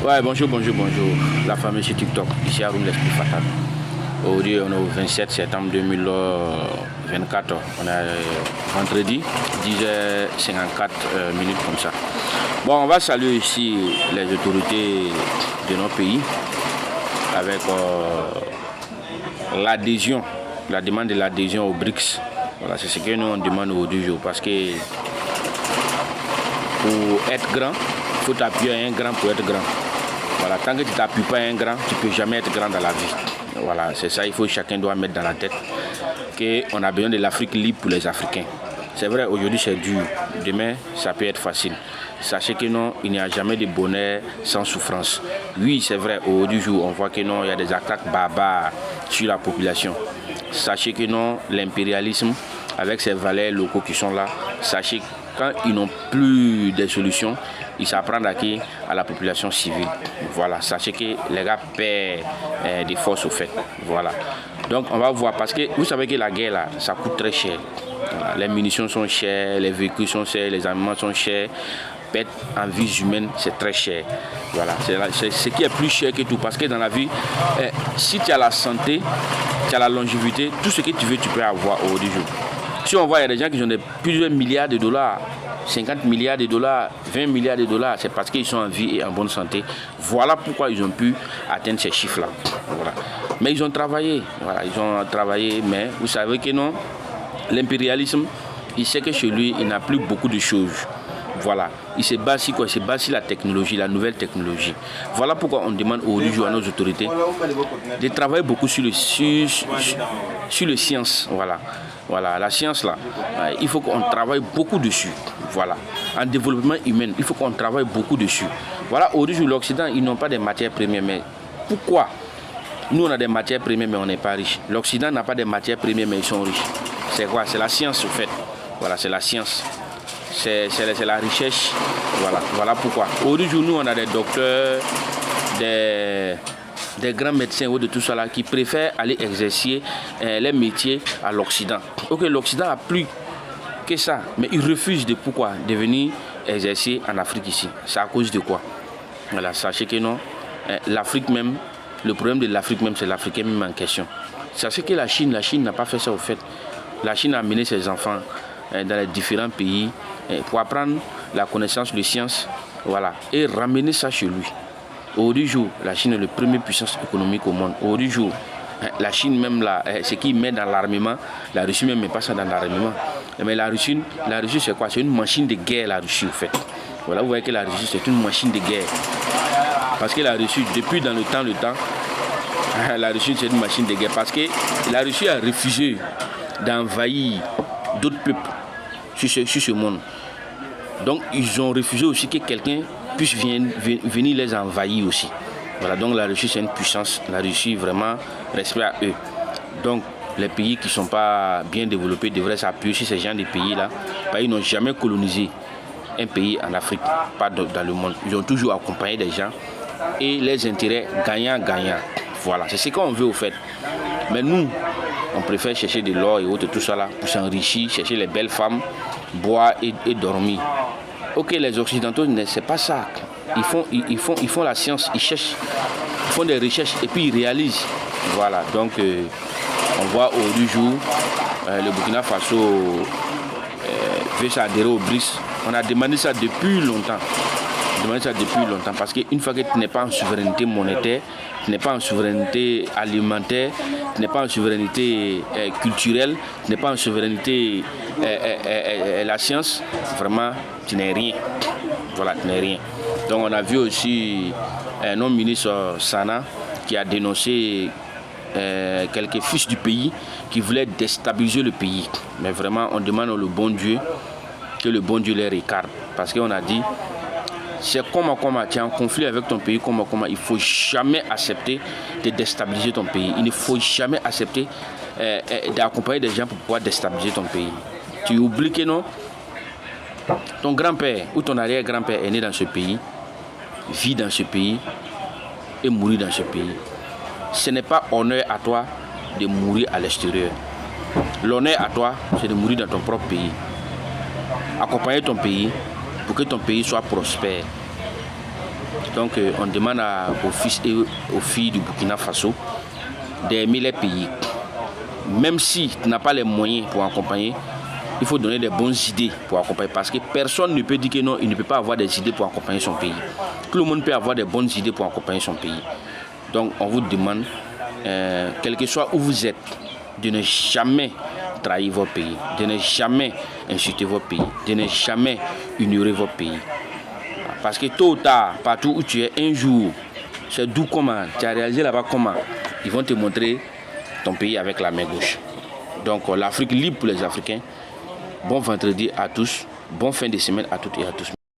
Ouais, bonjour, la famille sur TikTok, ici Haroun l'Esprit Fatal. Aujourd'hui, on est au 27 septembre 2024, on est vendredi, 10h54 minutes comme ça. Bon, on va saluer ici les autorités de nos pays avec l'adhésion, la demande de l'adhésion au BRICS. Voilà, c'est ce que nous on demande aujourd'hui parce que pour être grand, il faut t'appuyer à un grand pour être grand. Voilà, tant que tu ne t'appuies pas à un grand, tu ne peux jamais être grand dans la vie. Voilà, c'est ça, chacun doit mettre dans la tête qu'on a besoin de l'Afrique libre pour les Africains. C'est vrai, aujourd'hui c'est dur, demain ça peut être facile. Sachez que non, il n'y a jamais de bonheur sans souffrance. Oui, c'est vrai, aujourd'hui on voit que non, il y a des attaques barbares sur la population. Sachez que non, l'impérialisme, avec ses valeurs locaux qui sont là, sachez que quand ils n'ont plus de solutions, ils s'apprennent à la population civile. Voilà, sachez que les gars perdent des forces au fait. Voilà. Donc on va voir, parce que vous savez que la guerre là, ça coûte très cher. Voilà. Les munitions sont chères, les véhicules sont chers, les armements sont chers. Perdre en vie humaine, c'est très cher. Voilà, c'est ce qui est plus cher que tout. Parce que dans la vie, si tu as la santé, tu as la longévité, tout ce que tu veux, tu peux avoir au jour. Si on voit, il y a des gens qui ont plusieurs milliards de dollars, 50 milliards de dollars, 20 milliards de dollars, c'est parce qu'ils sont en vie et en bonne santé. Voilà pourquoi ils ont pu atteindre ces chiffres-là. Voilà. Mais ils ont travaillé, mais vous savez que non, l'impérialisme, il sait que chez lui, il n'a plus beaucoup de choses. Voilà, il se base sur quoi? Il se base sur la technologie, la nouvelle technologie. Voilà pourquoi on demande aujourd'hui à nos autorités de travailler beaucoup sur le science. Voilà, la science là, il faut qu'on travaille beaucoup dessus. Voilà, en développement humain, il faut qu'on travaille beaucoup dessus. Voilà, aujourd'hui l'Occident, ils n'ont pas de matières premières, mais pourquoi? Nous on a des matières premières, mais on n'est pas riche. L'Occident n'a pas de matières premières, mais ils sont riches. C'est quoi? C'est la science au fait. Voilà, c'est la science. C'est la recherche. Voilà pourquoi. Aujourd'hui, nous, on a des docteurs, des grands médecins ou de tout ça là, qui préfèrent aller exercer les métiers à l'Occident. Ok, l'Occident a plus que ça, mais ils refusent de venir exercer en Afrique ici. C'est à cause de quoi? Voilà, sachez que non, l'Afrique même, le problème de l'Afrique même, c'est l'Africain même en question. Sachez que la Chine n'a pas fait ça au fait. La Chine a amené ses enfants dans les différents pays pour apprendre la connaissance de sciences, voilà, et ramener ça chez lui. Aujourd'hui, la Chine est la première puissance économique au monde. Aujourd'hui, la Chine même là, ce qu'il met dans l'armement, la Russie même met pas ça dans l'armement. Mais la Russie c'est quoi? C'est une machine de guerre, la Russie, en fait. Voilà, vous voyez que la Russie c'est une machine de guerre. Parce que la Russie, depuis dans le temps, la Russie c'est une machine de guerre. Parce que la Russie a refusé d'envahir d'autres peuples sur ce monde. Donc ils ont refusé aussi que quelqu'un puisse venir les envahir aussi. Voilà, donc la Russie c'est une puissance. La Russie vraiment respect à eux. Donc les pays qui ne sont pas bien développés devraient s'appuyer sur ces gens de pays-là. Parce qu'ils n'ont jamais colonisé un pays en Afrique, pas dans le monde. Ils ont toujours accompagné des gens et les intérêts gagnant-gagnant. Voilà, c'est ce qu'on veut au fait. Mais nous, on préfère chercher de l'or et autres, tout ça là, pour s'enrichir, chercher les belles femmes, boire et dormir. Ok, les Occidentaux, c'est pas ça. Ils font la science, ils cherchent, ils font des recherches et puis ils réalisent. Voilà, donc on voit au jour, le Burkina Faso veut s'adhérer au BRICS. On a demandé ça depuis longtemps. Parce qu'une fois que tu n'es pas en souveraineté monétaire, tu n'es pas en souveraineté alimentaire, tu n'es pas en souveraineté culturelle, tu n'es pas en souveraineté la science, vraiment tu n'es rien. Voilà, tu n'es rien. Donc on a vu aussi notre ministre Sana qui a dénoncé quelques fils du pays qui voulaient déstabiliser le pays. Mais vraiment on demande au bon Dieu que le bon Dieu les regarde. Parce qu'on a dit, c'est comment tu es en conflit avec ton pays, comment il ne faut jamais accepter de déstabiliser ton pays. Il ne faut jamais accepter d'accompagner des gens pour pouvoir déstabiliser ton pays. Tu oublies que non, ton grand-père ou ton arrière-grand-père est né dans ce pays, vit dans ce pays et mourit dans ce pays. Ce n'est pas honneur à toi de mourir à l'extérieur. L'honneur à toi, c'est de mourir dans ton propre pays. Accompagner ton pays pour que ton pays soit prospère. Donc on demande aux fils et aux filles du Burkina Faso d'aimer les pays. Même si tu n'as pas les moyens pour accompagner, il faut donner des bonnes idées pour accompagner. Parce que personne ne peut dire que non, il ne peut pas avoir des idées pour accompagner son pays. Tout le monde peut avoir des bonnes idées pour accompagner son pays. Donc on vous demande, quel que soit où vous êtes, de ne jamais trahir votre pays, de ne jamais insulter votre pays, de ne jamais ignorer votre pays. Parce que tôt ou tard, partout où tu es, un jour, c'est d'où comment, tu as réalisé là-bas comment, ils vont te montrer ton pays avec la main gauche. Donc l'Afrique libre pour les Africains. Bon vendredi à tous, bonne fin de semaine à toutes et à tous.